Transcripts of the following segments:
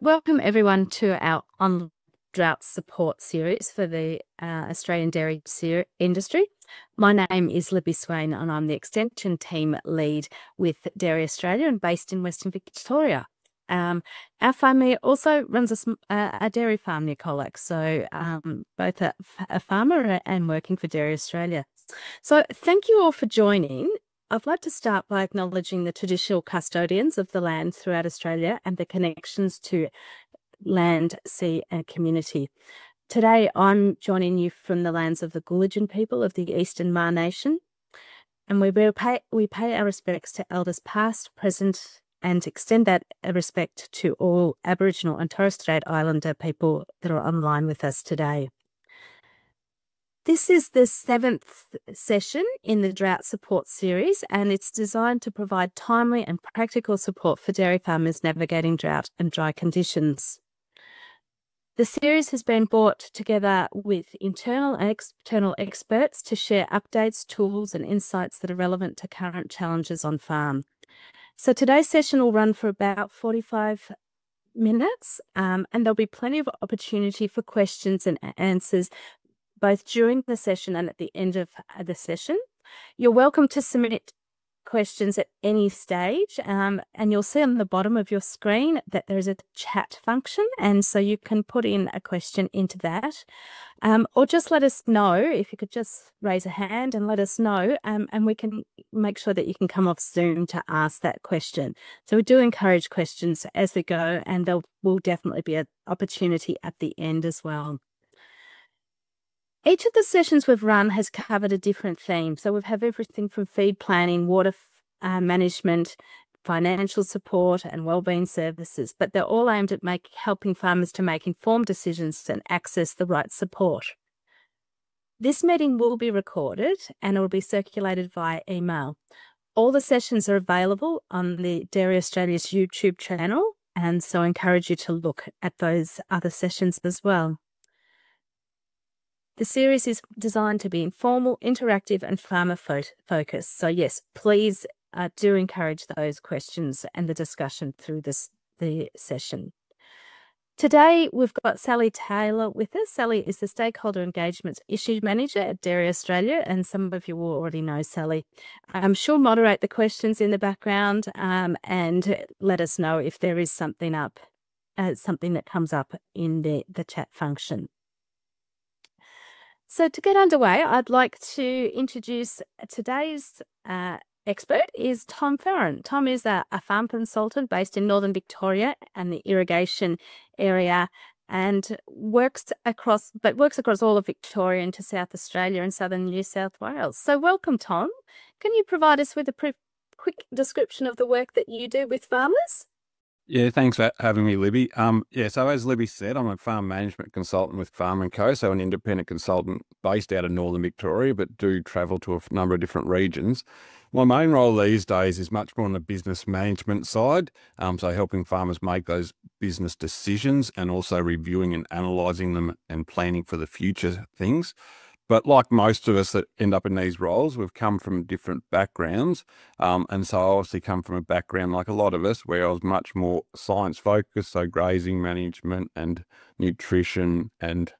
Welcome everyone to our on drought support series for the Australian dairy industry. My name is Libby Swain and I'm the Extension Team Lead with Dairy Australia and based in Western Victoria. Our family also runs a dairy farm near Colac, so both a farmer and working for Dairy Australia. So thank you all for joining. I'd like to start by acknowledging the traditional custodians of the land throughout Australia and the connections to land, sea and community. Today, I'm joining you from the lands of the Gulidjan people of the Eastern Maar Nation, and we pay our respects to elders past, present, and extend that respect to all Aboriginal and Torres Strait Islander people that are online with us today. This is the 7th session in the Drought Support Series, and it's designed to provide timely and practical support for dairy farmers navigating drought and dry conditions. The series has been brought together with internal and external experts to share updates, tools and insights that are relevant to current challenges on farm. So today's session will run for about 45 minutes, and there'll be plenty of opportunity for questions and answers both during the session and at the end of the session. You're welcome to submit questions at any stage, and you'll see on the bottom of your screen that there is a chat function, and so you can put in a question into that, or just let us know. If you could just raise a hand and let us know, and we can make sure that you can come off Zoom to ask that question. So we do encourage questions as we go, and there will definitely be an opportunity at the end as well. Each of the sessions we've run has covered a different theme. So we've had everything from feed planning, water management, financial support and wellbeing services, but they're all aimed at helping farmers to make informed decisions and access the right support. This meeting will be recorded and it will be circulated via email. All the sessions are available on the Dairy Australia's YouTube channel, and so I encourage you to look at those other sessions as well. The series is designed to be informal, interactive and farmer focused. So yes, please do encourage those questions and the discussion through the session. Today, we've got Sally Taylor with us. Sally is the Stakeholder Engagement Issue Manager at Dairy Australia, and some of you will already know Sally. She'll moderate the questions in the background and let us know if there is something that comes up in the chat function. So to get underway, I'd like to introduce today's expert is Tom Farran. Tom is a farm consultant based in Northern Victoria and the irrigation area, and works across all of Victoria into South Australia and southern New South Wales. So welcome, Tom. Can you provide us with a quick description of the work that you do with farmers? Yeah, thanks for having me, Libby. So as Libby said, I'm a farm management consultant with Farm & Co, so an independent consultant based out of Northern Victoria, but do travel to a number of different regions. My main role these days is much more on the business management side, so helping farmers make those business decisions and also reviewing and analysing them and planning for the future things. But like most of us that end up in these roles, we've come from different backgrounds. And so I obviously come from a background like a lot of us where I was much more science focused, so grazing management and nutrition, and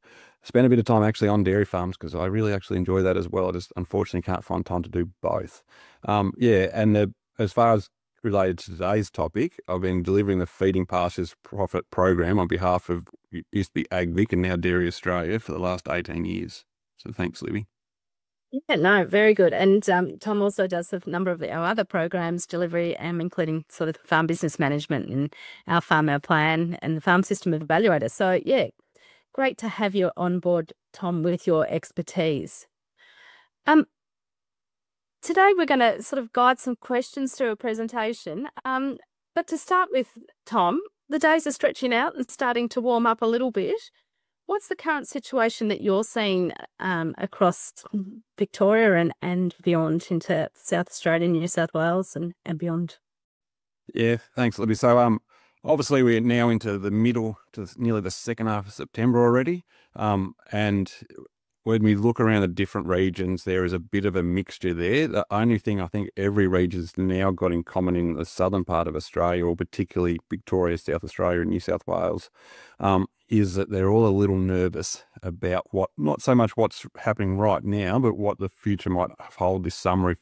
spent a bit of time actually on dairy farms because I really actually enjoy that as well. I just unfortunately can't find time to do both. As far as related to today's topic, I've been delivering the Feeding Pastures Profit Program on behalf of, it used to be AgVic and now Dairy Australia, for the last 18 years. So thanks, Libby. Yeah, no, very good. And Tom also does a number of our other programs delivery, including sort of farm business management and our Farm Our Plan and the Farm System Evaluator. So yeah, great to have you on board, Tom, with your expertise. Today we're going to sort of guide some questions through a presentation. But to start with, Tom, the days are stretching out and starting to warm up a little bit. What's the current situation that you're seeing across Victoria and beyond into South Australia, New South Wales and beyond? Yeah, thanks, Libby. So obviously we're now into the middle to nearly the second half of September already. And when we look around the different regions, there is a bit of a mixture there. The only thing I think every region's now got in common in the southern part of Australia, or particularly Victoria, South Australia and New South Wales, is that they're all a little nervous about not so much what's happening right now, but what the future might hold this summer if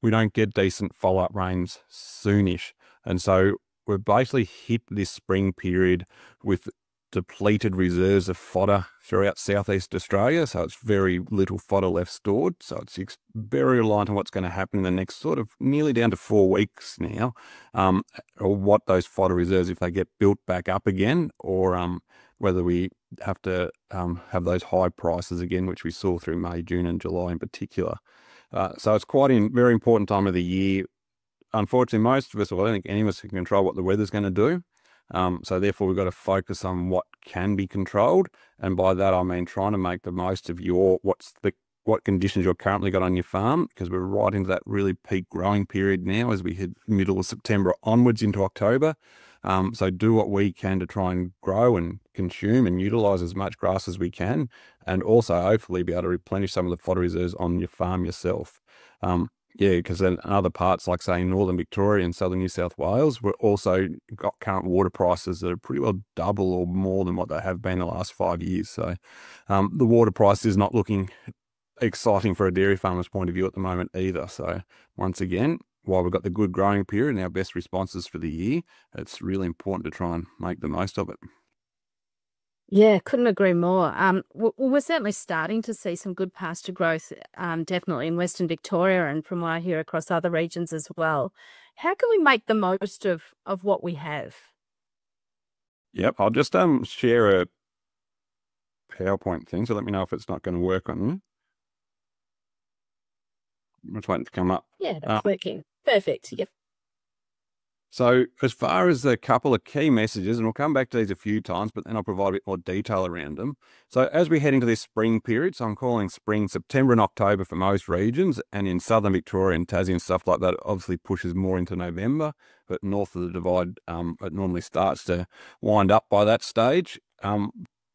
we don't get decent follow-up rains soonish. And so we've basically hit this spring period with depleted reserves of fodder throughout southeast Australia, so it's very little fodder left stored. So it's very reliant on what's going to happen in the next sort of nearly down to 4 weeks now, or what those fodder reserves, if they get built back up again, or whether we have to have those high prices again, which we saw through May, June and July in particular. So it's quite a very important time of the year. Unfortunately, most of us, well, I don't think any of us can control what the weather's going to do. So therefore, we've got to focus on what can be controlled, and by that I mean trying to make the most of what conditions you're currently got on your farm, because we're right into that really peak growing period now as we head middle of September onwards into October. So do what we can to try and grow and consume and utilise as much grass as we can, and also hopefully be able to replenish some of the fodder reserves on your farm yourself. Yeah, because in other parts, like say northern Victoria and southern New South Wales, we're also got current water prices that are pretty well double or more than what they have been the last 5 years. So the water price is not looking exciting for a dairy farmer's point of view at the moment either. So once again, while we've got the good growing period and our best responses for the year, it's really important to try and make the most of it. Yeah, couldn't agree more. We're certainly starting to see some good pasture growth, definitely in Western Victoria, and from what I hear across other regions as well. How can we make the most of what we have? Yep, I'll just share a PowerPoint thing, so let me know if it's not going to work on you. I'm just waiting to come up. Yeah, that's working. Perfect. Yep. So as far as a couple of key messages, and we'll come back to these a few times, but then I'll provide a bit more detail around them. So as we head into this spring period, so I'm calling spring September and October for most regions, and in southern Victoria and Tassie and stuff like that, it obviously pushes more into November, but north of the divide, it normally starts to wind up by that stage.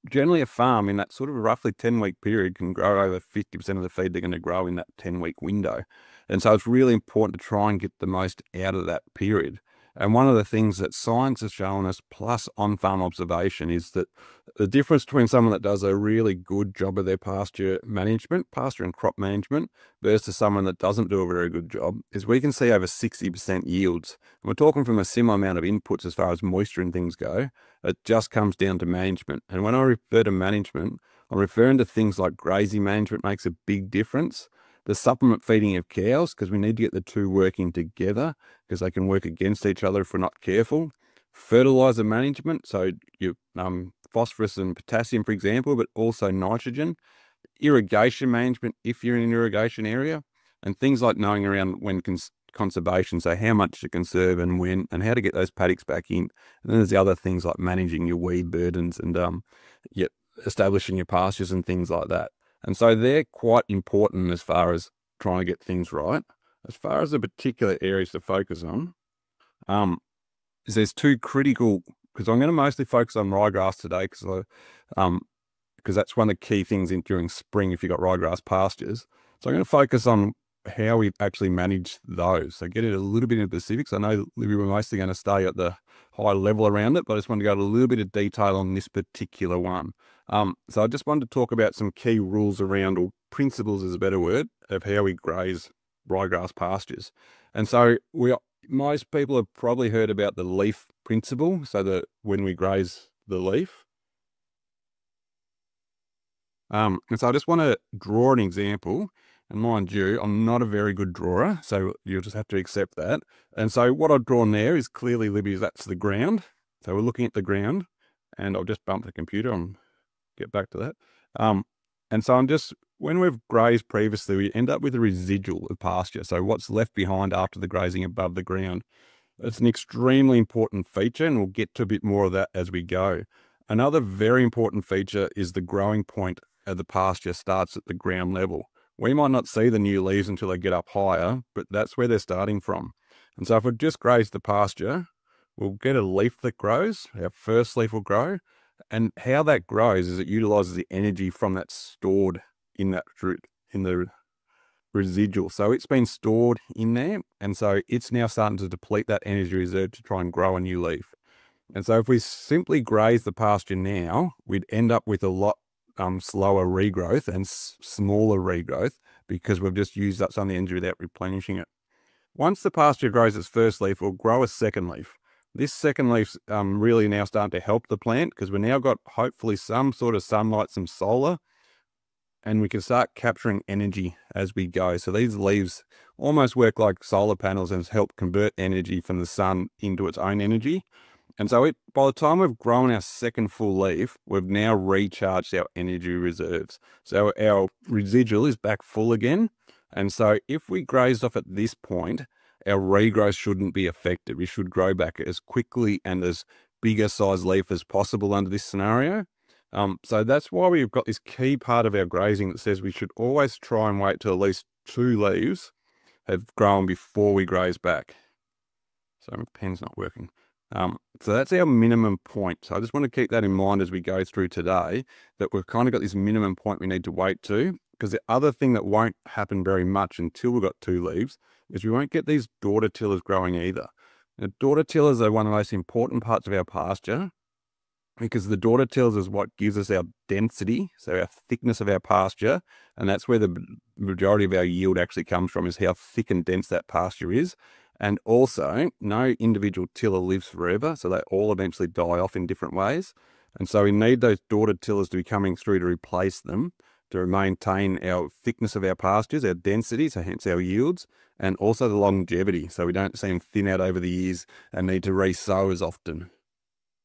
Generally a farm in that sort of roughly 10-week period can grow over 50% of the feed they're going to grow in that 10-week window. And so it's really important to try and get the most out of that period. And one of the things that science has shown us, plus on-farm observation, is that the difference between someone that does a really good job of their pasture management, pasture and crop management, versus someone that doesn't do a very good job, is we can see over 60% yields. And we're talking from a similar amount of inputs as far as moisture and things go. It just comes down to management. And when I refer to management, I'm referring to things like grazing management makes a big difference. The supplement feeding of cows, because we need to get the two working together, because they can work against each other if we're not careful. Fertilizer management, so your phosphorus and potassium, for example, but also nitrogen. Irrigation management, if you're in an irrigation area, and things like knowing around when conservation, so how much to conserve and when, and how to get those paddocks back in. And then there's the other things like managing your weed burdens and establishing your pastures and things like that. And so they're quite important as far as trying to get things right. As far as the particular areas to focus on, is there's two critical, because I'm going to mostly focus on ryegrass today, because that's one of the key things during spring if you've got ryegrass pastures. So I'm going to focus on how we actually manage those. So get it a little bit into specifics. I know Libby, we're mostly going to stay at the high level around it, but I just want to go into a little bit of detail on this particular one. So I just wanted to talk about some key rules around, or principles is a better word, of how we graze ryegrass pastures. And so most people have probably heard about the leaf principle, so that when we graze the leaf. And so I just want to draw an example. And mind you, I'm not a very good drawer, so you'll just have to accept that. And so what I've drawn there is clearly, Libby, that's the ground. So we're looking at the ground, and I'll just bump the computer and get back to that. And so when we've grazed previously, we end up with a residual of pasture. So what's left behind after the grazing above the ground. It's an extremely important feature, and we'll get to a bit more of that as we go. Another very important feature is the growing point of the pasture starts at the ground level. We might not see the new leaves until they get up higher, but that's where they're starting from. And so if we just graze the pasture, we'll get a leaf that grows, our first leaf will grow, and how that grows is it utilizes the energy from that stored in the residual. So it's been stored in there, and so it's now starting to deplete that energy reserve to try and grow a new leaf. And so if we simply graze the pasture now, we'd end up with a lot slower regrowth and smaller regrowth because we've just used up some of the energy without replenishing it. Once the pasture grows its first leaf, we'll grow a second leaf. This second leaf's really now starting to help the plant because we've now got hopefully some sort of sunlight, some solar, and we can start capturing energy as we go. So these leaves almost work like solar panels and help convert energy from the sun into its own energy. And so by the time we've grown our second full leaf, we've now recharged our energy reserves. So our residual is back full again. And so if we grazed off at this point, our regrowth shouldn't be affected. We should grow back as quickly and as big a size leaf as possible under this scenario. So that's why we've got this key part of our grazing that says we should always try and wait till at least 2 leaves have grown before we graze back. So my pen's not working. So that's our minimum point. So I just want to keep that in mind as we go through today, that we've kind of got this minimum point we need to wait to, because the other thing that won't happen very much until we've got 2 leaves is we won't get these daughter tillers growing either. Now, daughter tillers are one of the most important parts of our pasture, because the daughter tillers is what gives us our density, so our thickness of our pasture, and that's where the majority of our yield actually comes from, is how thick and dense that pasture is. And also, no individual tiller lives forever, so they all eventually die off in different ways. And so we need those daughter tillers to be coming through to replace them, to maintain our thickness of our pastures, our density, so hence our yields, and also the longevity, so we don't see them thin out over the years and need to re-sow as often.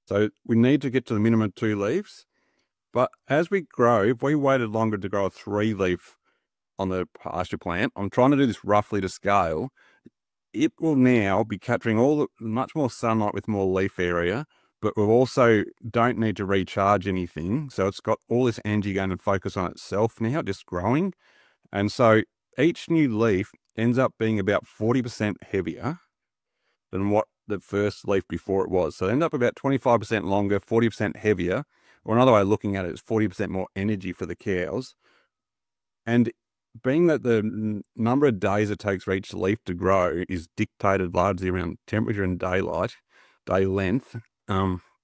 So we need to get to the minimum 2 leaves, but as we grow, if we waited longer to grow a 3-leaf on the pasture plant, I'm trying to do this roughly to scale, it will now be capturing much more sunlight with more leaf area, but we also don't need to recharge anything. So it's got all this energy going to focus on itself now, just growing. And so each new leaf ends up being about 40% heavier than what the first leaf before it was. So they end up about 25% longer, 40% heavier. Or another way of looking at it is 40% more energy for the cows. And being that the number of days it takes for each leaf to grow is dictated largely around temperature and day length,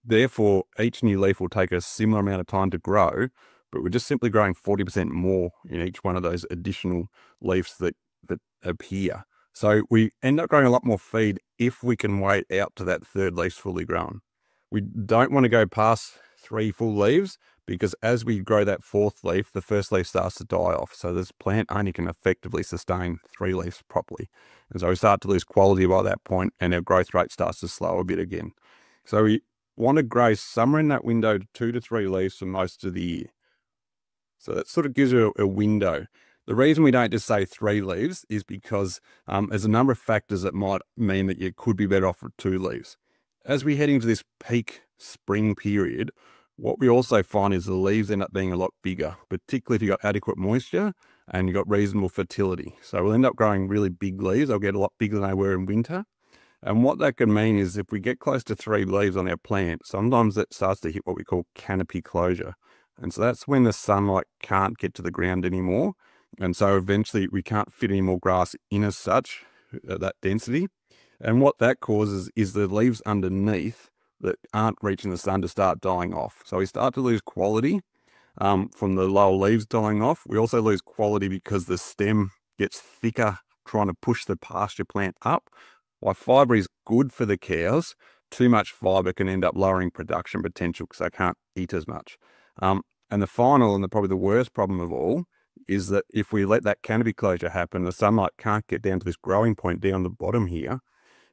therefore each new leaf will take a similar amount of time to grow, but we're just simply growing 40% more in each one of those additional leaves that appear. So we end up growing a lot more feed if we can wait out to that 3rd leaf fully grown. We don't want to go past 3 full leaves, because as we grow that 4th leaf, the first leaf starts to die off. So this plant only can effectively sustain 3 leaves properly. And so we start to lose quality by that point, and our growth rate starts to slow a bit again. So we want to graze somewhere in that window, 2 to 3 leaves for most of the year. So that sort of gives you a window. The reason we don't just say 3 leaves is because there's a number of factors that might mean that you could be better off with 2 leaves. As we head into this peak spring period, what we also find is the leaves end up being a lot bigger, particularly if you've got adequate moisture and you've got reasonable fertility. So we'll end up growing really big leaves. They'll get a lot bigger than they were in winter. And what that can mean is if we get close to 3 leaves on our plant, sometimes that starts to hit what we call canopy closure. And so that's when the sunlight can't get to the ground anymore. And so eventually we can't fit any more grass in as such, at that density. And what that causes is the leaves underneath that aren't reaching the sun to start dying off. So we start to lose quality from the lower leaves dying off. We also lose quality because the stem gets thicker trying to push the pasture plant up. While fibre is good for the cows, too much fibre can end up lowering production potential because they can't eat as much. And the final and probably the worst problem of all is that if we let that canopy closure happen, the sunlight can't get down to this growing point down the bottom here,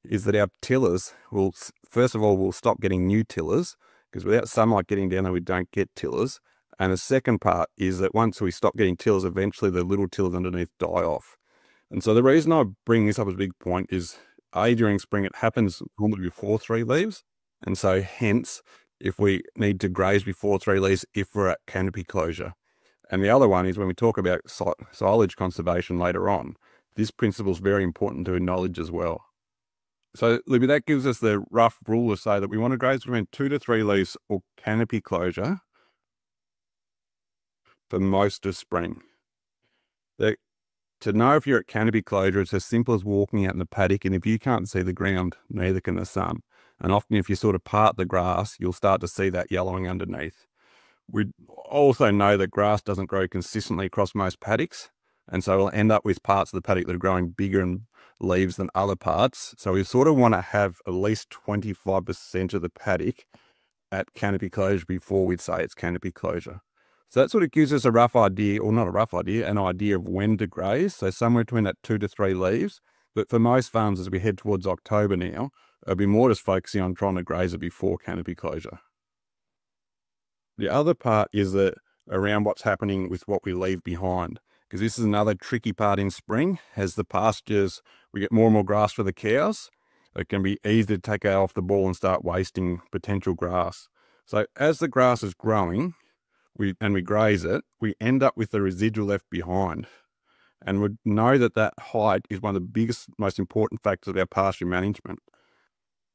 is that our tillers will, first of all, we'll stop getting new tillers, because without sunlight getting down there, we don't get tillers. And the second part is that once we stop getting tillers, eventually the little tillers underneath die off. And so the reason I bring this up as a big point is, A, during spring, it happens normally before 3 leaves. And so hence, if we need to graze before 3 leaves, if we're at canopy closure. And the other one is when we talk about silage conservation later on, this principle is very important to acknowledge as well. So, Libby, that gives us the rough rule to say that we want to graze between 2 to 3 leaves or canopy closure for most of spring. To know if you're at canopy closure, it's as simple as walking out in the paddock, and if you can't see the ground, neither can the sun. And often if you sort of part the grass, you'll start to see that yellowing underneath. We also know that grass doesn't grow consistently across most paddocks, and so we'll end up with parts of the paddock that are growing bigger in leaves than other parts. So we sort of want to have at least 25% of the paddock at canopy closure before we'd say it's canopy closure. So that sort of gives us a rough idea, or not a rough idea, an idea of when to graze. So somewhere between that 2 to 3 leaves. But for most farms, as we head towards October now, it'll be more just focusing on trying to graze it before canopy closure. The other part is that around what's happening with what we leave behind, because this is another tricky part in spring. As the pastures, we get more and more grass for the cows. It can be easy to take our off the ball and start wasting potential grass. So as the grass is growing, we graze it, we end up with the residual left behind. And we know that that height is one of the biggest, most important factors of our pasture management.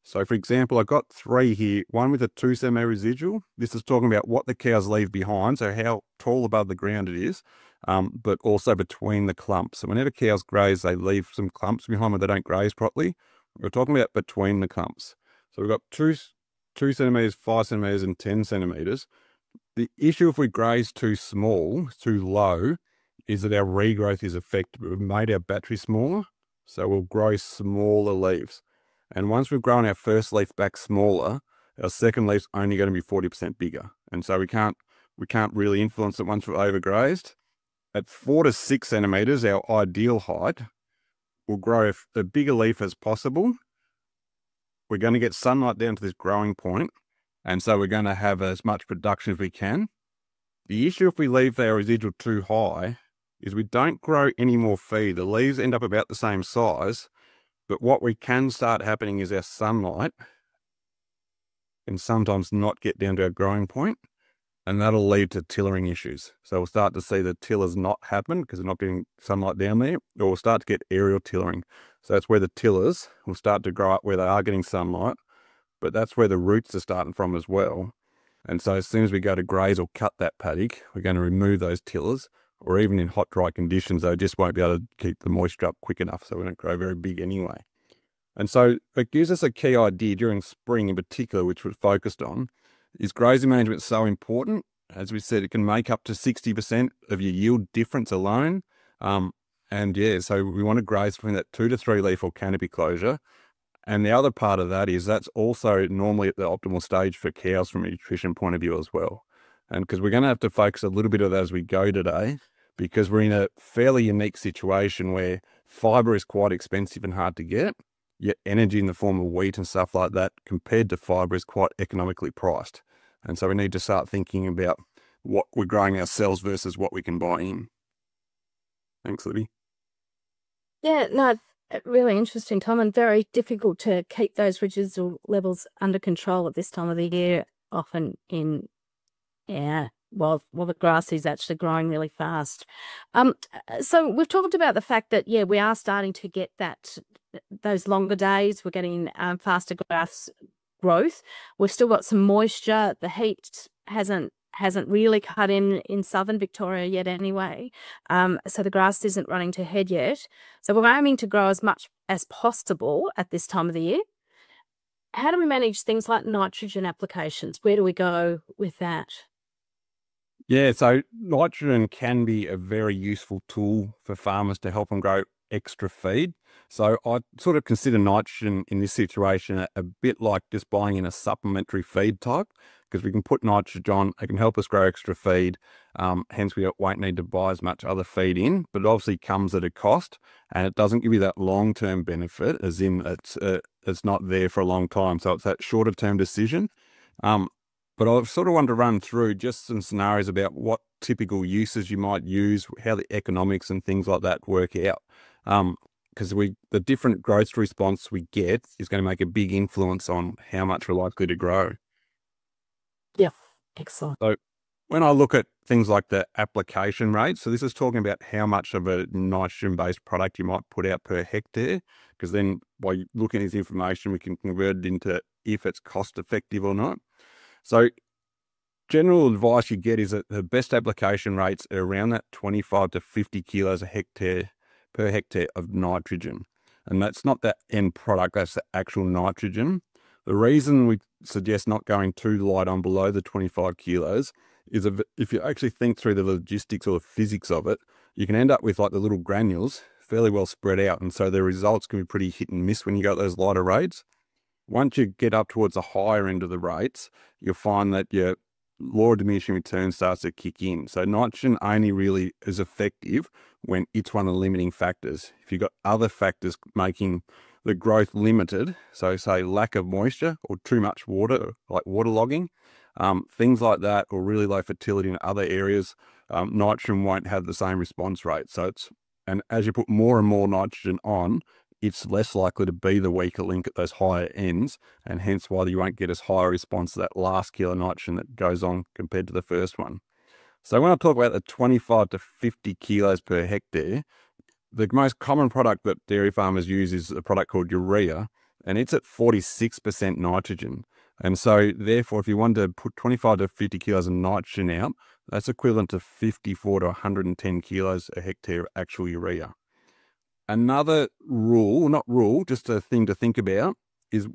So for example, I've got 3 here, one with a 2 centimetre residual. This is talking about what the cows leave behind, so how tall above the ground it is, but also between the clumps. So whenever cows graze, they leave some clumps behind when they don't graze properly. We're talking about between the clumps. So we've got 2 centimetres, 5 centimetres and 10 centimetres. The issue if we graze too small, too low, is that our regrowth is affected. We've made our battery smaller, so we'll grow smaller leaves. And once we've grown our first leaf back smaller, our second leaf's only going to be 40% bigger. And so we can't really influence it once we've overgrazed. At 4 to 6 centimetres, our ideal height, we'll grow a bigger leaf as possible. We're going to get sunlight down to this growing point, and so we're going to have as much production as we can. The issue if we leave our residual too high is we don't grow any more feed. The leaves end up about the same size, but what we can start happening is our sunlight can sometimes not get down to our growing point, and that'll lead to tillering issues. So we'll start to see the tillers not happen because they're not getting sunlight down there, or we'll start to get aerial tillering. So that's where the tillers will start to grow up where they are getting sunlight, but that's where the roots are starting from as well. And so as soon as we go to graze or cut that paddock, we're going to remove those tillers, or even in hot, dry conditions, they just won't be able to keep the moisture up quick enough, so we don't grow very big anyway. And so it gives us a key idea during spring in particular, which we're focused on, is grazing management so important. As we said, it can make up to 60% of your yield difference alone. And yeah, so we want to graze between that 2 to 3 leaf or canopy closure. And the other part of that is that's also normally at the optimal stage for cows from a nutrition point of view as well. And because we're going to have to focus a little bit of that as we go today, because we're in a fairly unique situation where fibre is quite expensive and hard to get, yet energy in the form of wheat and stuff like that compared to fibre is quite economically priced. And so we need to start thinking about what we're growing ourselves versus what we can buy in. Thanks, Libby. Yeah, no, really interesting, Tom, and very difficult to keep those residual levels under control at this time of the year, often in, while the grass is actually growing really fast. So we've talked about the fact that, yeah, we are starting to get those longer days. We're getting faster grass growth. We've still got some moisture. The heat hasn't really cut in southern Victoria yet anyway. So the grass isn't running to head yet. So we're aiming to grow as much as possible at this time of the year. How do we manage things like nitrogen applications? Where do we go with that? Yeah, so nitrogen can be a very useful tool for farmers to help them grow extra feed. So I sort of consider nitrogen in this situation a bit like just buying in a supplementary feed type, because we can put nitrogen on, it can help us grow extra feed. Hence we won't need to buy as much other feed in, but it obviously comes at a cost, and it doesn't give you that long-term benefit, as in it's not there for a long time. So it's that shorter-term decision. But I sort of want to run through just some scenarios about what typical uses you might use, how the economics and things like that work out. Because the different growth response we get is going to make a big influence on how much we're likely to grow. Yeah, excellent. So when I look at things like the application rate, so this is talking about how much of a nitrogen-based product you might put out per hectare, because then by looking at this information, we can convert it into if it's cost-effective or not. So general advice you get is that the best application rates are around that 25 to 50 kilos per hectare of nitrogen. And that's not that end product, that's the actual nitrogen. The reason we suggest not going too light on below the 25 kilos is if you actually think through the logistics or the physics of it, you can end up with like the little granules fairly well spread out. And so the results can be pretty hit and miss when you got those lighter rates. Once you get up towards the higher end of the rates, you'll find that your law of diminishing returns starts to kick in. So nitrogen only really is effective when it's one of the limiting factors. If you've got other factors making the growth limited, so say lack of moisture or too much water, like waterlogging, things like that, or really low fertility in other areas, nitrogen won't have the same response rate. And as you put more and more nitrogen on, it's less likely to be the weaker link at those higher ends, and hence why you won't get as high a response to that last kilo of nitrogen that goes on compared to the first one. So when I talk about the 25 to 50 kilos per hectare, the most common product that dairy farmers use is a product called urea, and it's at 46% nitrogen. And so therefore, if you want to put 25 to 50 kilos of nitrogen out, that's equivalent to 54 to 110 kilos a hectare of actual urea. Another rule, not rule, just a thing to think about, is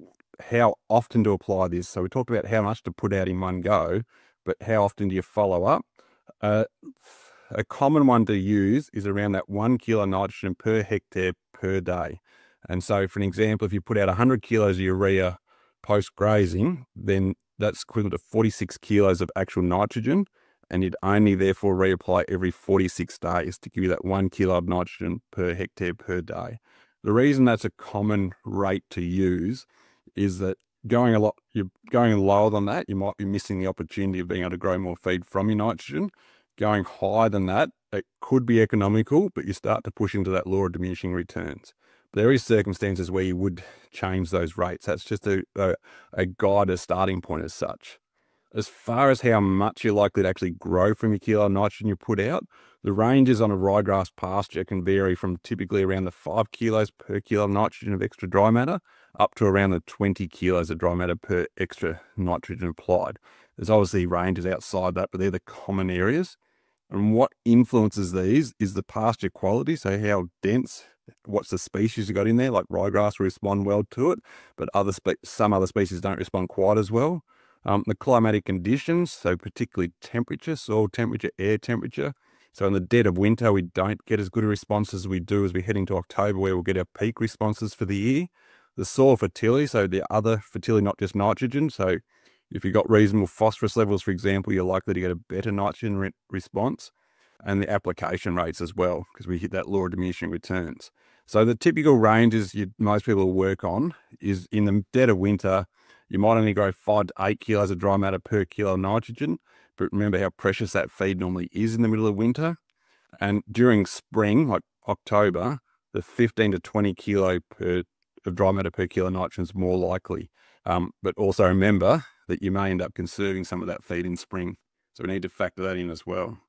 how often to apply this. So we talked about how much to put out in one go, but how often do you follow up? A common one to use is around that 1 kilo nitrogen per hectare per day. And so for an example, if you put out 100 kilos of urea post-grazing, then that's equivalent to 46 kilos of actual nitrogen, and you'd only therefore reapply every 46 days to give you that 1 kilo of nitrogen per hectare per day. The reason that's a common rate to use is that you're going lower than that, you might be missing the opportunity of being able to grow more feed from your nitrogen. Going higher than that, it could be economical, but you start to push into that law of diminishing returns. There is circumstances where you would change those rates. That's just a guide, a starting point as such. As far as how much you're likely to actually grow from your kilo of nitrogen you put out, the ranges on a ryegrass pasture can vary from typically around the 5 kilos per kilo of nitrogen of extra dry matter up to around the 20 kilos of dry matter per extra nitrogen applied. There's obviously ranges outside that, but they're the common areas. And what influences these is the pasture quality, so how dense, what's the species you got in there, like ryegrass will respond well to it, but some other species don't respond quite as well. The climatic conditions, so particularly temperature, soil temperature, air temperature. So in the dead of winter, we don't get as good a response as we do as we head into October, where we'll get our peak responses for the year. The soil fertility, so the other fertility, not just nitrogen. So if you've got reasonable phosphorus levels, for example, you're likely to get a better nitrogen response. And the application rates as well, because we hit that law of diminishing returns. So the typical ranges most people will work on is in the dead of winter, you might only grow 5 to 8 kilos of dry matter per kilo of nitrogen, but remember how precious that feed normally is in the middle of winter. And during spring, like October, the 15 to 20 kilo of dry matter per kilo of nitrogen is more likely. But also remember that you may end up conserving some of that feed in spring. So we need to factor that in as well.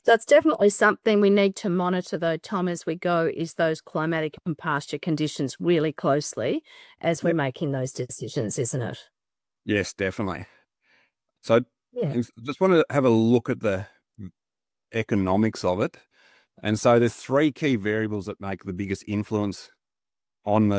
That's definitely something we need to monitor, though, Tom, as we go, is those climatic and pasture conditions really closely as we're making those decisions, isn't it? Yes, definitely. So just want to have a look at the economics of it. And so there's 3 key variables that make the biggest influence on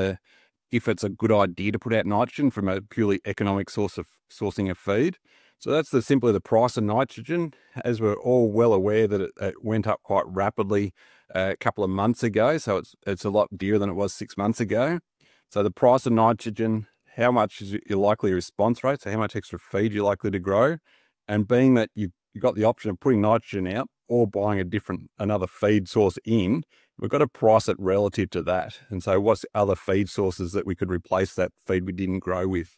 if it's a good idea to put out nitrogen from a purely economic sourcing of feed. So that's simply the price of nitrogen. As we're all well aware that it went up quite rapidly a couple of months ago. So it's a lot dearer than it was 6 months ago. So the price of nitrogen, how much is your likely response rate? So how much extra feed you're likely to grow? And being that you've got the option of putting nitrogen out or buying another feed source in, we've got to price it relative to that. And so what's the other feed sources that we could replace that feed we didn't grow with?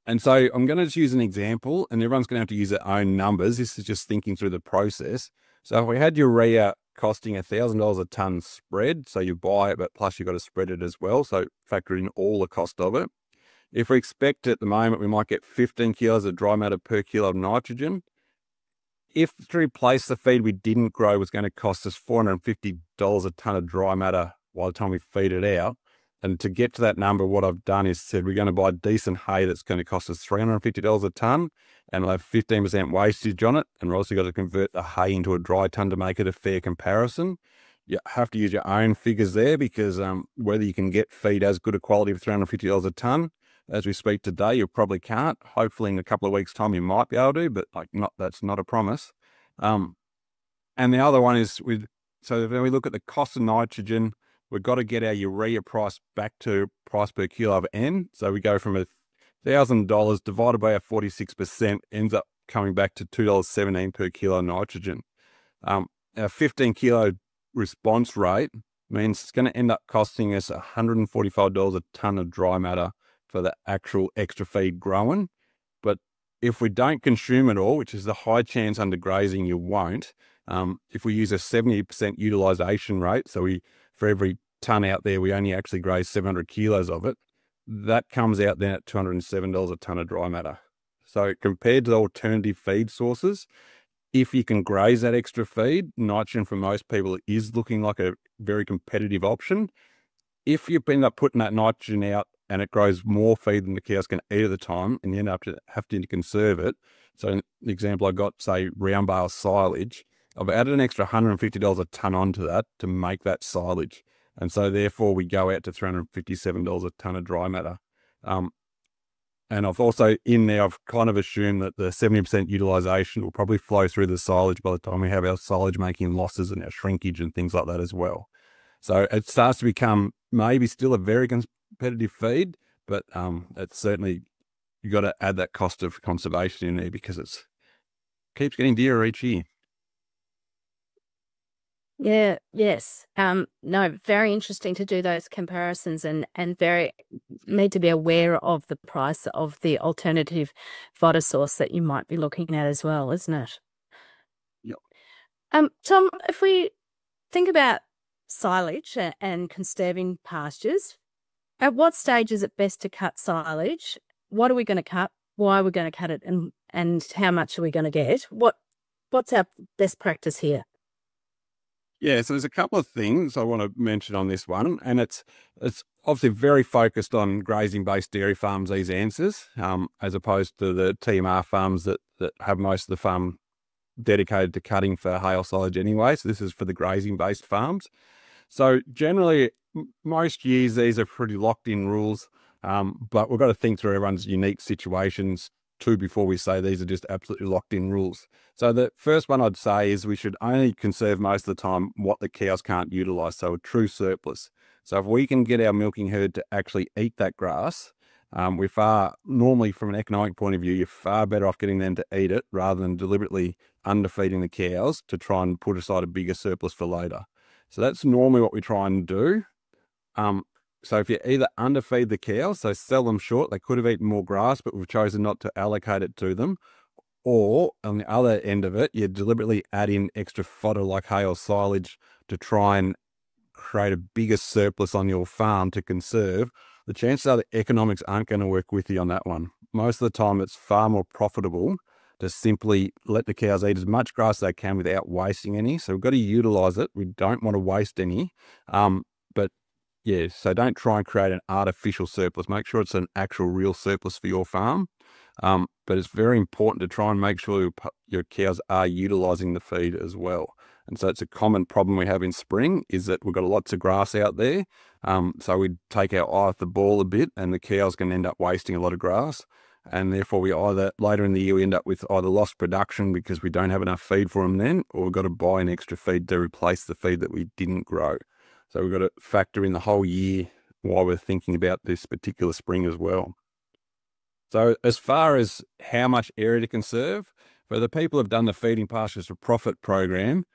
And so I'm going to just use an example, and everyone's going to have to use their own numbers. This is just thinking through the process. So if we had urea costing $1,000 a tonne spread, so you buy it, but plus you've got to spread it as well. So factor in all the cost of it. If we expect at the moment we might get 15 kilos of dry matter per kilo of nitrogen, if to replace the feed we didn't grow was going to cost us $450 a tonne of dry matter by the time we feed it out, And to get to that number, what I've done is said we're going to buy decent hay that's going to cost us $350 a tonne, and we'll have 15% wastage on it. And we're also got to convert the hay into a dry tonne to make it a fair comparison. You have to use your own figures there, because whether you can get feed as good a quality for $350 a tonne as we speak today, you probably can't. Hopefully in a couple of weeks' time you might be able to, but that's not a promise. And the other one is so when we look at the cost of nitrogen, we've got to get our urea price back to price per kilo of N. So we go from $1,000 divided by our 46% ends up coming back to $2.17 per kilo nitrogen. Our 15 kilo response rate means it's going to end up costing us $145 a tonne of dry matter for the actual extra feed growing. But if we don't consume it all, which is the high chance under grazing you won't, if we use a 70% utilisation rate, so for every tonne out there, we only actually graze 700 kilos of it, that comes out then at $207 a tonne of dry matter. So compared to the alternative feed sources, if you can graze that extra feed, nitrogen for most people is looking like a very competitive option. If you end up putting that nitrogen out and it grows more feed than the cows can eat at the time, and you end up having to conserve it. So the example I got, say, round bale silage, I've added an extra $150 a tonne onto that to make that silage. And so therefore we go out to $357 a tonne of dry matter. And I've also, in there, I've kind of assumed that the 70% utilisation will probably flow through the silage by the time we have our silage making losses and our shrinkage and things like that as well. So it starts to become maybe still a very competitive feed, but it's certainly, you've got to add that cost of conservation in there, because it keeps getting dearer each year. Yeah, yes. No, very interesting to do those comparisons, and very need to be aware of the price of the alternative fodder source that you might be looking at as well, isn't it? Yep. Tom, if we think about silage and conserving pastures, at what stage is it best to cut silage? What are we going to cut? Why are we going to cut it? And how much are we going to get? What's our best practice here? Yeah, so there's a couple of things I want to mention on this one, and it's obviously very focused on grazing-based dairy farms, these answers, as opposed to the TMR farms that have most of the farm dedicated to cutting for hay or silage anyway. So this is for the grazing-based farms. So generally, most years, these are pretty locked-in rules, but we've got to think through everyone's unique situations too before we say these are just absolutely locked-in rules. So the first one I'd say is we should only conserve most of the time what the cows can't utilise, so a true surplus. So if we can get our milking herd to actually eat that grass, normally from an economic point of view, you're far better off getting them to eat it rather than deliberately underfeeding the cows to try and put aside a bigger surplus for later. So that's normally what we try and do. So if you either underfeed the cows, so sell them short, they could have eaten more grass, but we've chosen not to allocate it to them. Or on the other end of it, you deliberately add in extra fodder like hay or silage to try and create a bigger surplus on your farm to conserve. The chances are the economics aren't going to work with you on that one. Most of the time, it's far more profitable to simply let the cows eat as much grass as they can without wasting any. So we've got to utilise it. We don't want to waste any. But yeah, so don't try and create an artificial surplus. Make sure it's an actual real surplus for your farm. But it's very important to try and make sure your cows are utilising the feed as well. And so it's a common problem we have in spring is that we've got lots of grass out there. So we take our eye off the ball a bit and the cows can end up wasting a lot of grass. And therefore we either later in the year we end up with either lost production because we don't have enough feed for them then, or we've got to buy an extra feed to replace the feed that we didn't grow. So we've got to factor in the whole year while we're thinking about this particular spring as well. So as far as how much area to conserve, for the people who've done the Feeding Pastures for Profit program,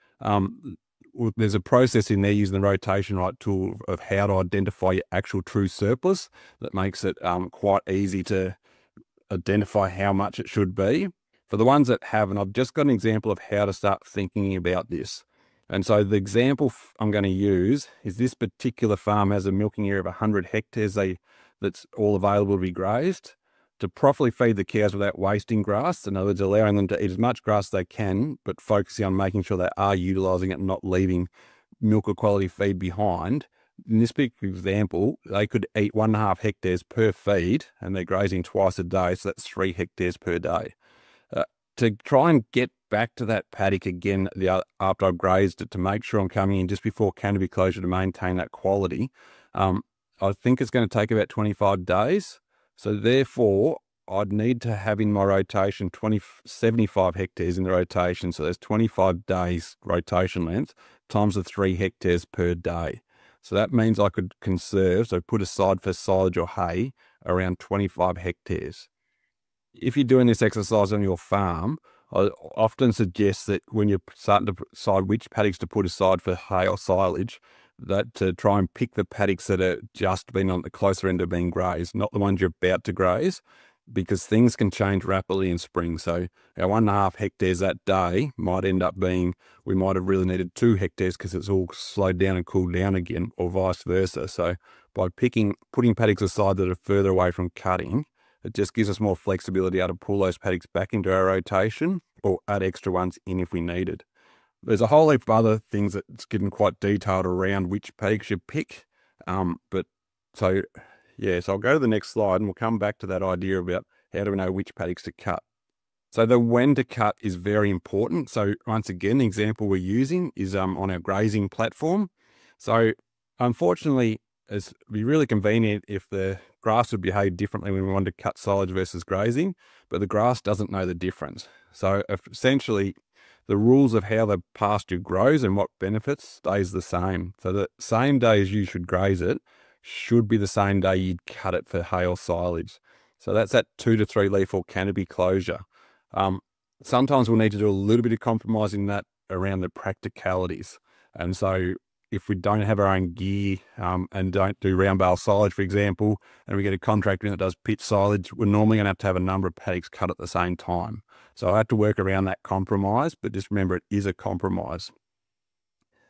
there's a process in there using the rotation right tool of how to identify your actual true surplus that makes it quite easy to identify how much it should be. For the ones that haven't, I've just got an example of how to start thinking about this. And so the example I'm going to use is this particular farm has a milking area of 100 hectares that's all available to be grazed. To properly feed the cows without wasting grass, in other words, allowing them to eat as much grass as they can, but focusing on making sure they are utilising it and not leaving milk or quality feed behind, In this big example, they could eat 1.5 hectares per feed, and they're grazing twice a day, so that's 3 hectares per day. To try and get back to that paddock again after I've grazed it, to make sure I'm coming in just before canopy closure to maintain that quality, I think it's going to take about 25 days. So therefore, I'd need to have in my rotation 75 hectares in the rotation. So there's 25 days rotation length times the 3 hectares per day. So that means I could conserve, so put aside for silage or hay, around 25 hectares. If you're doing this exercise on your farm, I often suggest that when you're starting to decide which paddocks to put aside for hay or silage, that to try and pick the paddocks that are just been on the closer end of being grazed, not the ones you're about to graze, because things can change rapidly in spring. So our 1.5 hectares that day might end up being, we might have really needed 2 hectares because it's all slowed down and cooled down again, or vice versa. So by putting paddocks aside that are further away from cutting, it just gives us more flexibility how to pull those paddocks back into our rotation or add extra ones in if we needed. There's a whole heap of other things that's getting quite detailed around which paddocks you pick. So I'll go to the next slide and we'll come back to that idea about how do we know which paddocks to cut. So the when to cut is very important. So once again, the example we're using is on our grazing platform. So unfortunately, it'd be really convenient if the grass would behave differently when we wanted to cut silage versus grazing, but the grass doesn't know the difference. So essentially, the rules of how the pasture grows and what benefits stays the same. So the same day as you should graze it should be the same day you'd cut it for hay or silage. So that's that 2 to 3 leaf or canopy closure. Sometimes we'll need to do a little bit of compromising that around the practicalities. And so if we don't have our own gear and don't do round bale silage, for example, and we get a contractor that does pit silage, we're normally going to have a number of paddocks cut at the same time. So I have to work around that compromise, but just remember it is a compromise.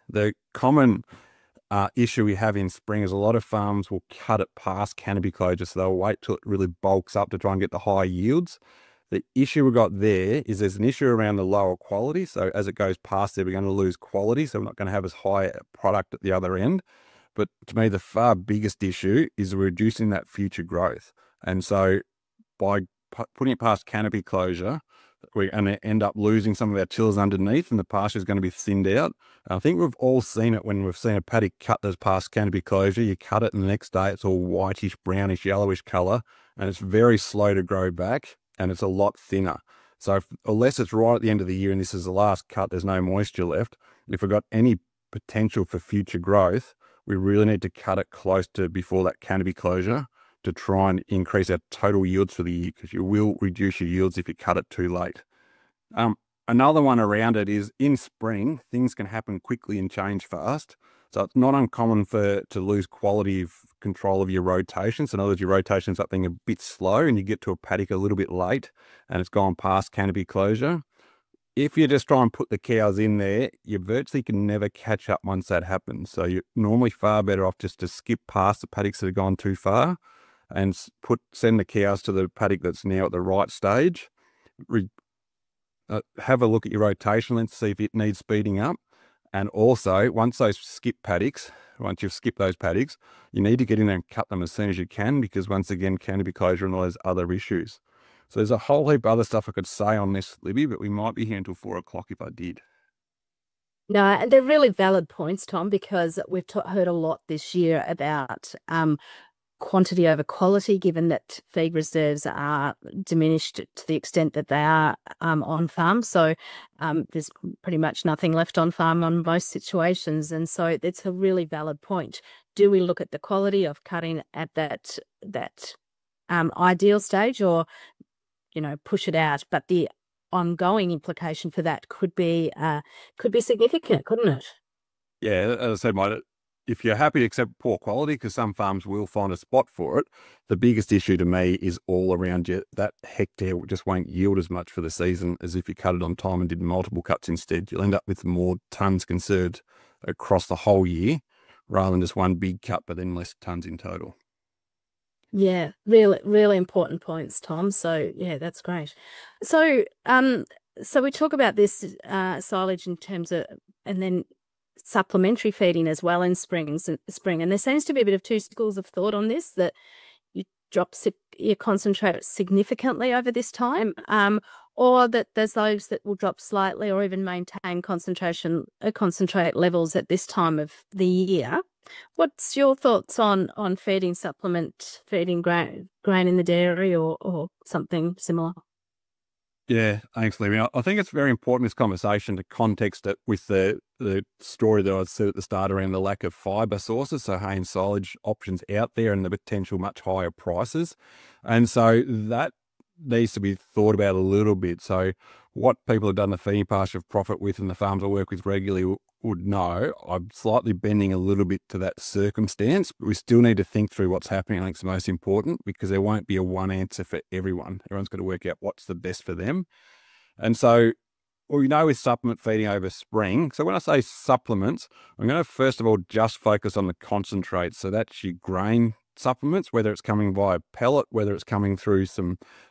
The common issue we have in spring is a lot of farms will cut it past canopy closure, so they'll wait till it really bulks up to try and get the high yields. The issue we've got there is there's an issue around the lower quality. So as it goes past there, we're going to lose quality. So we're not going to have as high a product at the other end. But to me, the far biggest issue is reducing that future growth. And so by putting it past canopy closure, we're going to end up losing some of our tillers underneath and the pasture is going to be thinned out. I think we've all seen it when we've seen a paddock cut that's past canopy closure. You cut it and the next day it's all whitish, brownish, yellowish color, and it's very slow to grow back. And it's a lot thinner. So unless it's right at the end of the year and this is the last cut, there's no moisture left. If we've got any potential for future growth, we really need to cut it close to before that canopy closure to try and increase our total yields for the year, because you will reduce your yields if you cut it too late. Another one around it is in spring, things can happen quickly and change fast. So it's not uncommon to lose quality of control of your rotation. So in other words, your rotation's up being a bit slow and you get to a paddock a little bit late and it's gone past canopy closure. If you just try and put the cows in there, you virtually can never catch up once that happens. So you're normally far better off just to skip past the paddocks that have gone too far and send the cows to the paddock that's now at the right stage. Have a look at your rotation length, see if it needs speeding up. And also, once you've skipped those paddocks, you need to get in there and cut them as soon as you can, because once again, canopy closure and all those other issues. So there's a whole heap of other stuff I could say on this, Libby, but we might be here until 4 o'clock if I did. No, and they're really valid points, Tom, because we've heard a lot this year about quantity over quality, given that feed reserves are diminished to the extent that they are on farm. So there's pretty much nothing left on farm on most situations. And so it's a really valid point. Do we look at the quality of cutting at that ideal stage, or, push it out? But the ongoing implication for that could be significant, couldn't it? Yeah, as I said, if you're happy to accept poor quality, because some farms will find a spot for it, the biggest issue to me is all around you. That hectare just won't yield as much for the season as if you cut it on time and did multiple cuts instead. You'll end up with more tonnes conserved across the whole year rather than just one big cut, but then less tonnes in total. Yeah, really, really important points, Tom. So yeah, that's great. So we talk about this silage in terms of, and then supplementary feeding as well in spring. And there seems to be a bit of two schools of thought on this, that you drop your concentrate significantly over this time, or that there's those that will drop slightly or even maintain concentrate levels at this time of the year. What's your thoughts on feeding grain in the dairy or something similar? Yeah, thanks, Libby. I think it's very important, this conversation, to context it with the story that I said at the start around the lack of fibre sources, so hay and silage options out there and the potential much higher prices. And so that needs to be thought about a little bit. So what people have done the feeding pasture profit with, and the farms I work with regularly would know, I'm slightly bending a little bit to that circumstance, but we still need to think through what's happening. I think it's the most important, because there won't be a one answer for everyone. Everyone's got to work out what's the best for them. And so we know with supplement feeding over spring, so when I say supplements, I'm going to first of all just focus on the concentrates. So that's your grain supplements, whether it's coming via pellet, whether it's coming through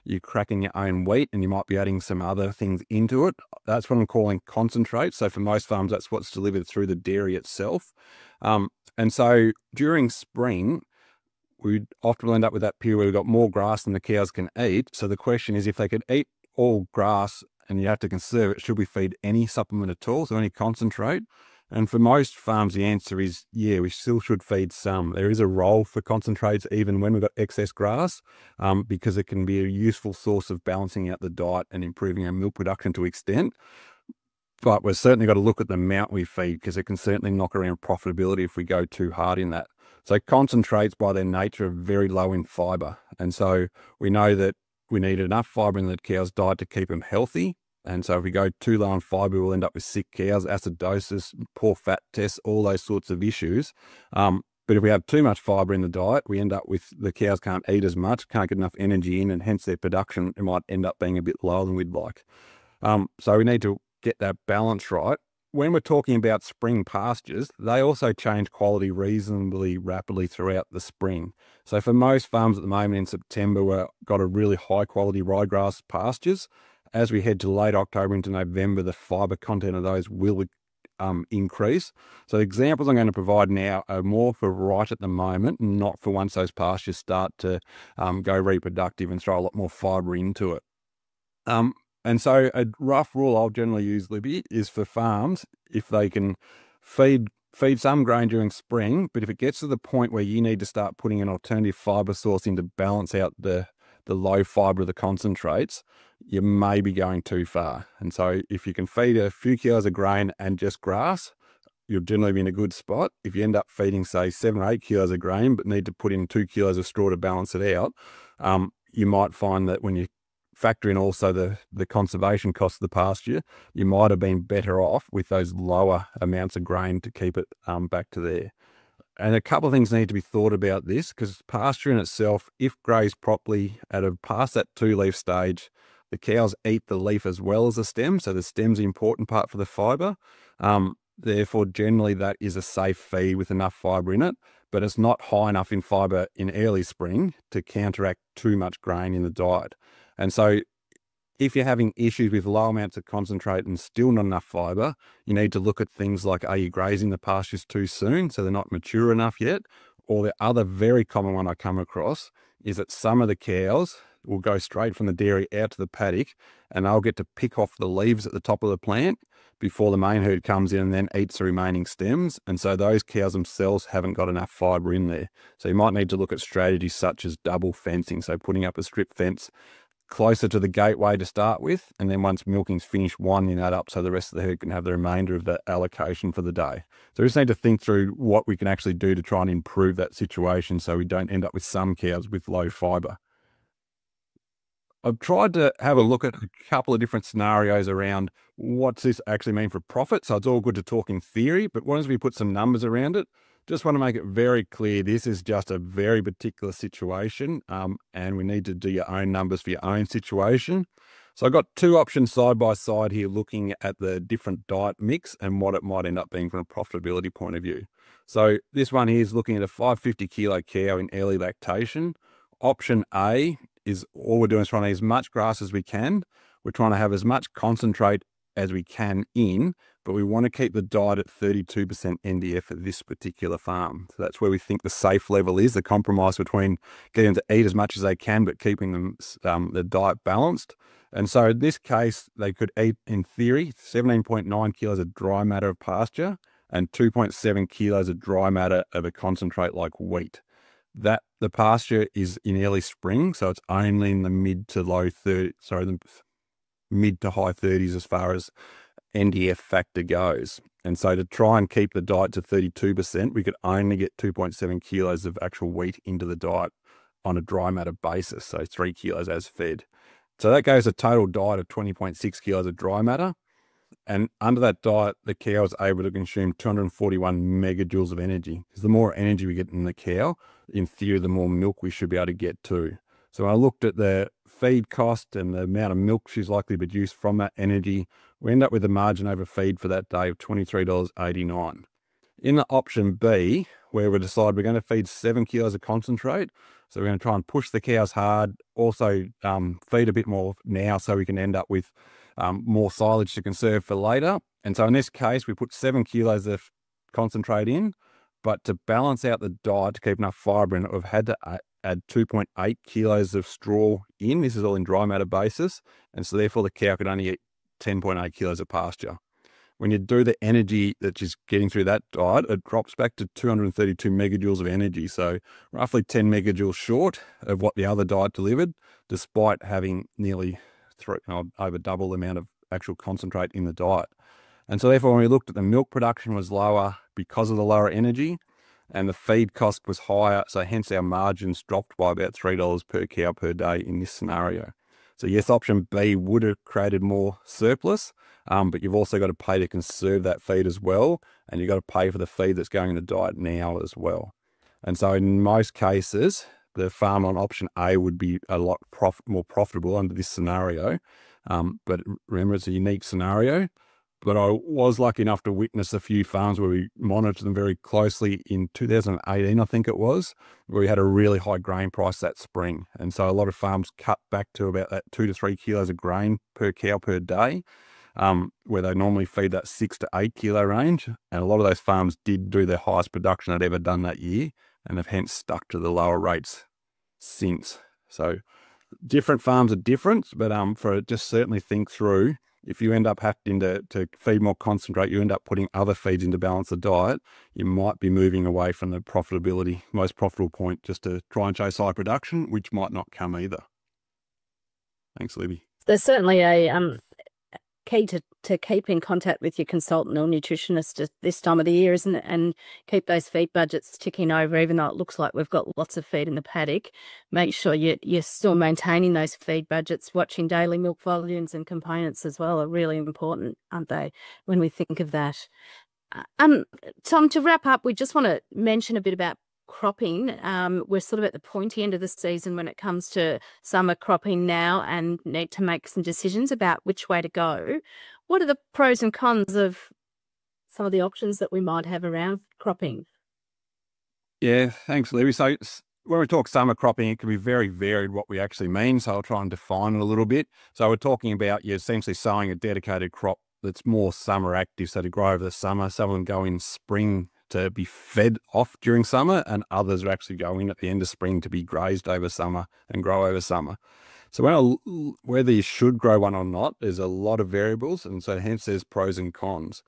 you're cracking your own wheat and you might be adding some other things into it. That's what I'm calling concentrate. So for most farms, that's what's delivered through the dairy itself. And so during spring, we often end up with that period where we've got more grass than the cows can eat. So the question is, if they could eat all grass and you have to conserve it, should we feed any supplement at all, so any concentrate? And for most farms, the answer is, yeah, we still should feed some. There is a role for concentrates even when we've got excess grass, because it can be a useful source of balancing out the diet and improving our milk production to extent. But we've certainly got to look at the amount we feed, because it can certainly knock around profitability if we go too hard in that. So concentrates by their nature are very low in fibre. And so we know that we need enough fibre in the cow's diet to keep them healthy. And so if we go too low on fibre, we'll end up with sick cows, acidosis, poor fat tests, all those sorts of issues. But if we have too much fibre in the diet, we end up with the cows can't eat as much, can't get enough energy in, and hence their production, it might end up being a bit lower than we'd like. So we need to get that balance right. When we're talking about spring pastures, they also change quality reasonably rapidly throughout the spring. So for most farms at the moment in September, we've got a really high quality ryegrass pastures. As we head to late October into November, the fibre content of those will increase. So the examples I'm going to provide now are more for right at the moment, not for once those pastures start to go reproductive and throw a lot more fibre into it. And so a rough rule I'll generally use, Libby, is for farms, if they can feed some grain during spring, but if it gets to the point where you need to start putting an alternative fibre source in to balance out the low fibre of the concentrates, you may be going too far. And so if you can feed a few kilos of grain and just grass, you'll generally be in a good spot. If you end up feeding, say, 7 or 8 kilos of grain, but need to put in 2 kilos of straw to balance it out, you might find that when you factor in also the conservation cost of the pasture, you might have been better off with those lower amounts of grain to keep it back to there. And a couple of things need to be thought about this, because pasture in itself, if grazed properly past that 2-leaf stage, the cows eat the leaf as well as the stem. So the stem's the important part for the fibre. Therefore, generally that is a safe feed with enough fibre in it, but it's not high enough in fibre in early spring to counteract too much grain in the diet. And so if you're having issues with low amounts of concentrate and still not enough fibre, you need to look at things like, are you grazing the pastures too soon, so they're not mature enough yet? Or the other very common one I come across is that some of the cows will go straight from the dairy out to the paddock, and they'll get to pick off the leaves at the top of the plant before the main herd comes in and then eats the remaining stems. And so those cows themselves haven't got enough fibre in there. So you might need to look at strategies such as double fencing, so putting up a strip fence closer to the gateway to start with, and then once milking's finished, winding that up so the rest of the herd can have the remainder of that allocation for the day. So we just need to think through what we can actually do to try and improve that situation so we don't end up with some cows with low fibre. I've tried to have a look at a couple of different scenarios around what's this actually mean for profit. So it's all good to talk in theory, but once we put some numbers around it, just want to make it very clear this is just a very particular situation, and we need to do your own numbers for your own situation. So I've got 2 options side by side here looking at the different diet mix and what it might end up being from a profitability point of view. So this one here is looking at a 550 kilo cow in early lactation. Option A is all we're doing is trying to eat as much grass as we can. We're trying to have as much concentrate as we can in, but we want to keep the diet at 32% NDF at this particular farm. So that's where we think the safe level is, the compromise between getting them to eat as much as they can, but keeping them the diet balanced. And so in this case, they could eat, in theory, 17.9 kilos of dry matter of pasture and 2.7 kilos of dry matter of a concentrate like wheat. That the pasture is in early spring, so it's only in the mid to high 30s as far as NDF factor goes. And so to try and keep the diet to 32%, we could only get 2.7 kilos of actual wheat into the diet on a dry matter basis, so 3 kilos as fed. So that goes a total diet of 20.6 kilos of dry matter. And under that diet, the cow is able to consume 241 megajoules of energy. Because the more energy we get in the cow, in theory, the more milk we should be able to get too. So I looked at the feed cost and the amount of milk she's likely to produce from that energy. We end up with a margin over feed for that day of $23.89. In the option B, where we decide we're going to feed 7 kilos of concentrate, so we're going to try and push the cows hard, also feed a bit more now so we can end up with more silage to conserve for later. And so in this case, we put 7 kilos of concentrate in, but to balance out the diet, to keep enough fibre in it, we've had to add 2.8 kilos of straw in. This is all in dry matter basis. And so therefore the cow could only eat 10.8 kilos of pasture. When you do the energy that she's getting through that diet, it drops back to 232 megajoules of energy. So roughly 10 megajoules short of what the other diet delivered, despite having nearly over double the amount of actual concentrate in the diet. And so therefore, when we looked at the milk production was lower because of the lower energy, and the feed cost was higher, so hence our margins dropped by about $3 per cow per day in this scenario. So yes, option B would have created more surplus, but you've also got to pay to conserve that feed as well, and you've got to pay for the feed that's going in the diet now as well. And so in most cases, the farm on option A would be a lot more profitable under this scenario. But remember, it's a unique scenario. But I was lucky enough to witness a few farms where we monitored them very closely in 2018, I think it was, where we had a really high grain price that spring. And so a lot of farms cut back to about that 2 to 3 kilos of grain per cow per day, where they normally feed that 6 to 8 kilo range. And a lot of those farms did do their highest production they'd ever done that year, and have hence stuck to the lower rates since. So different farms are different, but for just certainly think through, if you end up having to feed more concentrate, you end up putting other feeds in to balance the diet, you might be moving away from the profitability, most profitable point, just to try and chase high production, which might not come either. Thanks, Libby. There's certainly a key to keep in contact with your consultant or nutritionist at this time of the year, isn't it? And keep those feed budgets ticking over, even though it looks like we've got lots of feed in the paddock. Make sure you're still maintaining those feed budgets. Watching daily milk volumes and components as well are really important, aren't they, when we think of that? Tom, to wrap up, we just want to mention a bit about cropping. We're sort of at the pointy end of the season when it comes to summer cropping now, and need to make some decisions about which way to go. What are the pros and cons of some of the options that we might have around cropping? Yeah, thanks, Libby. So when we talk summer cropping, it can be very varied what we actually mean. So I'll try and define it a little bit. So we're talking about you're essentially sowing a dedicated crop that's more summer active, so to grow over the summer. Some of them go in spring to be fed off during summer, and others are actually going at the end of spring to be grazed over summer and grow over summer. So whether you should grow one or not, there's a lot of variables, and so hence there's pros and cons.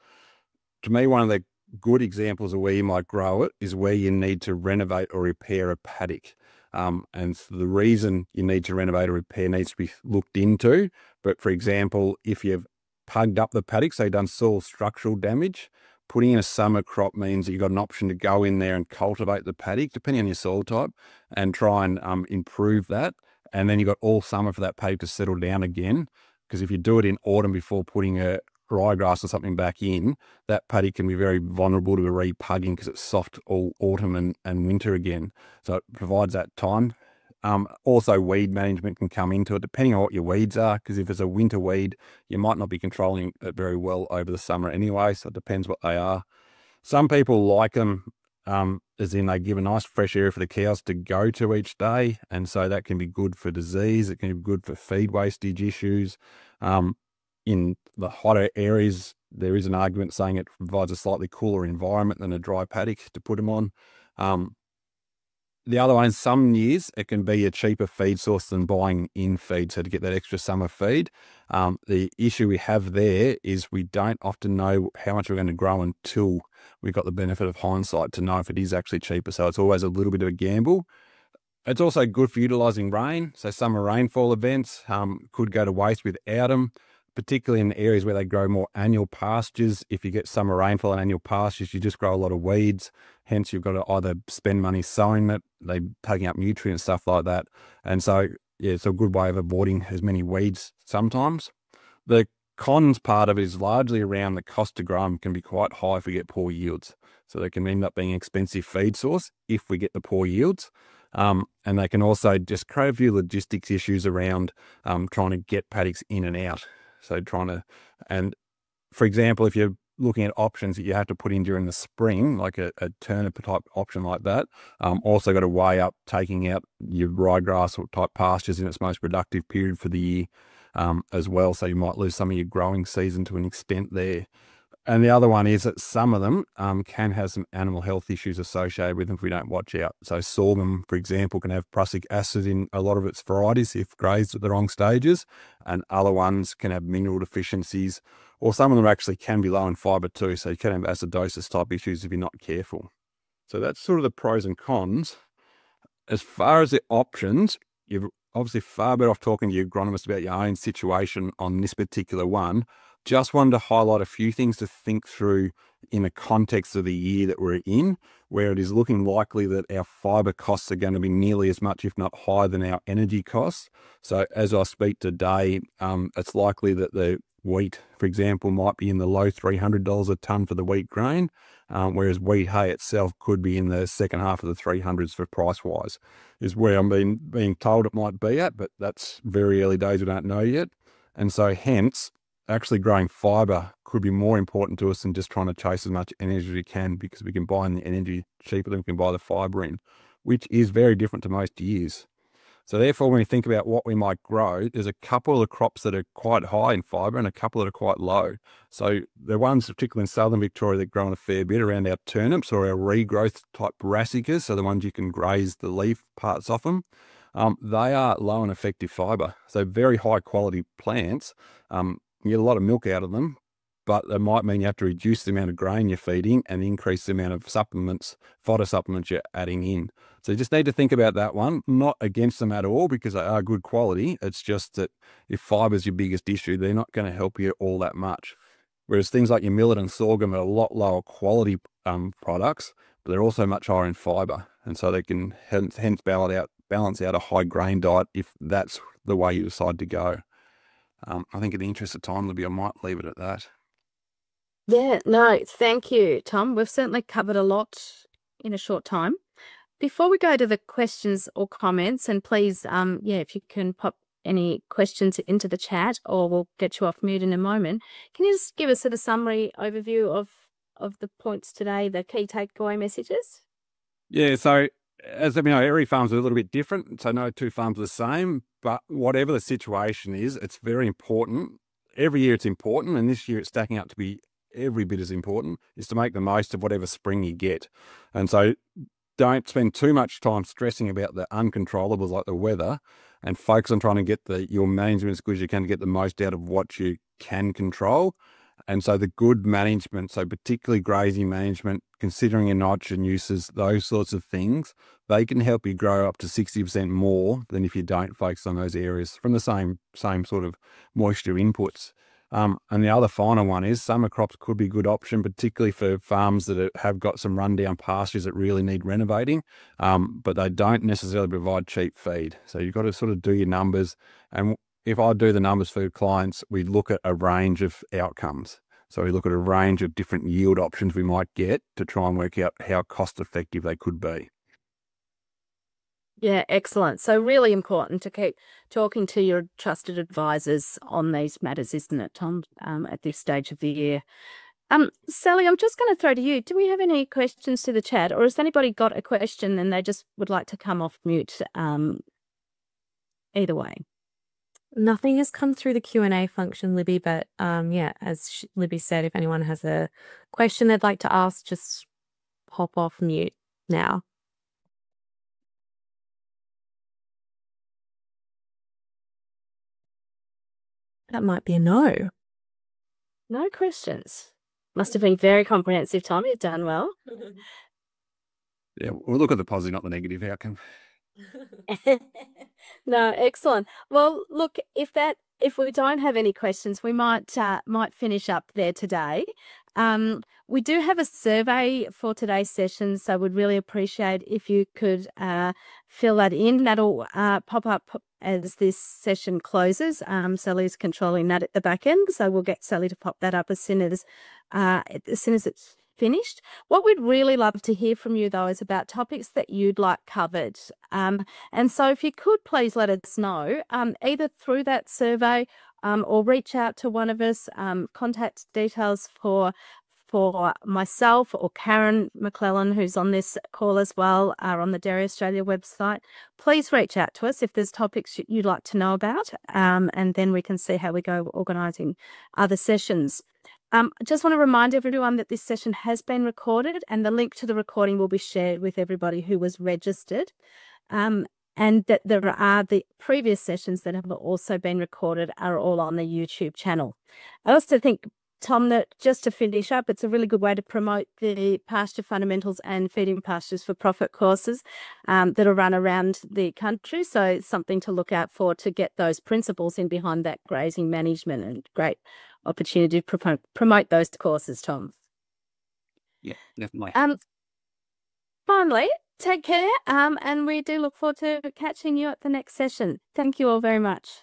To me, one of the good examples of where you might grow it is where you need to renovate or repair a paddock. And the reason you need to renovate or repair needs to be looked into. But for example, if you've pugged up the paddock, so you've done soil structural damage, putting in a summer crop means that you've got an option to go in there and cultivate the paddock, depending on your soil type, and try and improve that. And then you've got all summer for that paddock to settle down again. Because if you do it in autumn before putting a ryegrass or something back in, that paddock can be very vulnerable to a repugging because it's soft all autumn and winter again. So it provides that time. Also, weed management can come into it, depending on what your weeds are, because if it's a winter weed, you might not be controlling it very well over the summer anyway, so it depends what they are. Some people like them, as in they give a nice fresh area for the cows to go to each day, and so that can be good for disease, it can be good for feed wastage issues. In the hotter areas, there is an argument saying it provides a slightly cooler environment than a dry paddock to put them on. The other one, some years, it can be a cheaper feed source than buying in feed, so to get that extra summer feed. The issue we have there is we don't often know how much we're going to grow until we've got the benefit of hindsight to know if it is actually cheaper, so it's always a little bit of a gamble. It's also good for utilising rain, so summer rainfall events could go to waste without them, particularly in areas where they grow more annual pastures. If you get summer rainfall and annual pastures, you just grow a lot of weeds. Hence, you've got to either spend money sowing it, they taking up nutrients, stuff like that. And so, yeah, it's a good way of avoiding as many weeds sometimes. The cons part of it is largely around the cost to grow them can be quite high if we get poor yields. So they can end up being an expensive feed source if we get the poor yields. And they can also just create a few logistics issues around trying to get paddocks in and out. So and for example, if you're looking at options that you have to put in during the spring, like a turnip type option like that, also got to weigh up taking out your ryegrass or type pastures in its most productive period for the year as well. So you might lose some of your growing season to an extent there. And the other one is that some of them can have some animal health issues associated with them if we don't watch out. So sorghum, for example, can have prussic acid in a lot of its varieties if grazed at the wrong stages, and other ones can have mineral deficiencies, or some of them actually can be low in fibre too, so you can have acidosis type issues if you're not careful. So that's sort of the pros and cons. As far as the options, you're obviously far better off talking to your agronomist about your own situation on this particular one. Just wanted to highlight a few things to think through in the context of the year that we're in, where it is looking likely that our fibre costs are going to be nearly as much, if not higher, than our energy costs. So as I speak today, it's likely that the wheat, for example, might be in the low $300 a tonne for the wheat grain, whereas wheat hay itself could be in the second half of the 300s for price-wise, is where I'm being told it might be at, but that's very early days, we don't know yet. And so hence, actually growing fibre could be more important to us than just trying to chase as much energy as we can, because we can buy the energy cheaper than we can buy the fibre in, which is very different to most years. So therefore, when we think about what we might grow, there's a couple of the crops that are quite high in fibre and a couple that are quite low. So the ones, particularly in southern Victoria, that grow a fair bit around our turnips or our regrowth type brassicas, so the ones you can graze the leaf parts off them, they are low in effective fibre. So very high quality plants. You get a lot of milk out of them, but that might mean you have to reduce the amount of grain you're feeding and increase the amount of supplements, fodder supplements you're adding in. So you just need to think about that one. Not against them at all, because they are good quality. It's just that if fibre is your biggest issue, they're not going to help you all that much. Whereas things like your millet and sorghum are a lot lower quality products, but they're also much higher in fibre. And so they can hence balance out a high grain diet if that's the way you decide to go. I think in the interest of time, Libby, I might leave it at that. Yeah, no, thank you, Tom. We've certainly covered a lot in a short time. Before we go to the questions or comments, and please, if you can pop any questions into the chat, or we'll get you off mute in a moment. Can you just give us a summary overview of the points today, the key takeaway messages? Yeah, so as you know, every farm's a little bit different, so no two farms are the same, but whatever the situation is, it's very important. Every year it's important, and this year it's stacking up to be every bit as important, is to make the most of whatever spring you get. And so don't spend too much time stressing about the uncontrollables like the weather, and focus on trying to get your management as good as you can to get the most out of what you can control. And so the good management, so particularly grazing management, considering your nitrogen uses, those sorts of things, they can help you grow up to 60% more than if you don't focus on those areas from the same sort of moisture inputs. And the other final one is summer crops could be a good option, particularly for farms that have got some rundown pastures that really need renovating, but they don't necessarily provide cheap feed. So you've got to sort of do your numbers. And if I do the numbers for clients, we look at a range of outcomes. So we look at a range of different yield options we might get to try and work out how cost effective they could be. Yeah, excellent. So really important to keep talking to your trusted advisors on these matters, isn't it, Tom, at this stage of the year? Sally, I'm just going to throw to you. Do we have any questions to the chat, or has anybody got a question and they just would like to come off mute? Either way. Nothing has come through the Q&A function, Libby, but yeah, as Libby said, if anyone has a question they'd like to ask, just pop off mute now. That might be a no. No questions. Must have been very comprehensive, Tom. You've done well. Yeah, we'll look at the positive, not the negative outcome. No, excellent. Well, look, if we don't have any questions, we might finish up there today. We do have a survey for today's session, so we'd really appreciate if you could fill that in. That'll pop up as this session closes. Sally's controlling that at the back end, so we'll get Sally to pop that up as soon as it's finished. What we'd really love to hear from you, though, is about topics that you'd like covered. And so if you could please let us know, either through that survey or reach out to one of us. Contact details for myself or Karen McClellan, who's on this call as well, are on the Dairy Australia website. Please reach out to us if there's topics you'd like to know about, and then we can see how we go organising other sessions. I just want to remind everyone that this session has been recorded, and the link to the recording will be shared with everybody who was registered. And that there are the previous sessions that have also been recorded are all on the YouTube channel. I also think, Tom, that just to finish up, it's a really good way to promote the pasture fundamentals and feeding pastures for profit courses that are run around the country. So it's something to look out for to get those principles in behind that grazing management, and great opportunity to promote those courses, Tom. Yeah, definitely. Finally, take care, and we do look forward to catching you at the next session. Thank you all very much.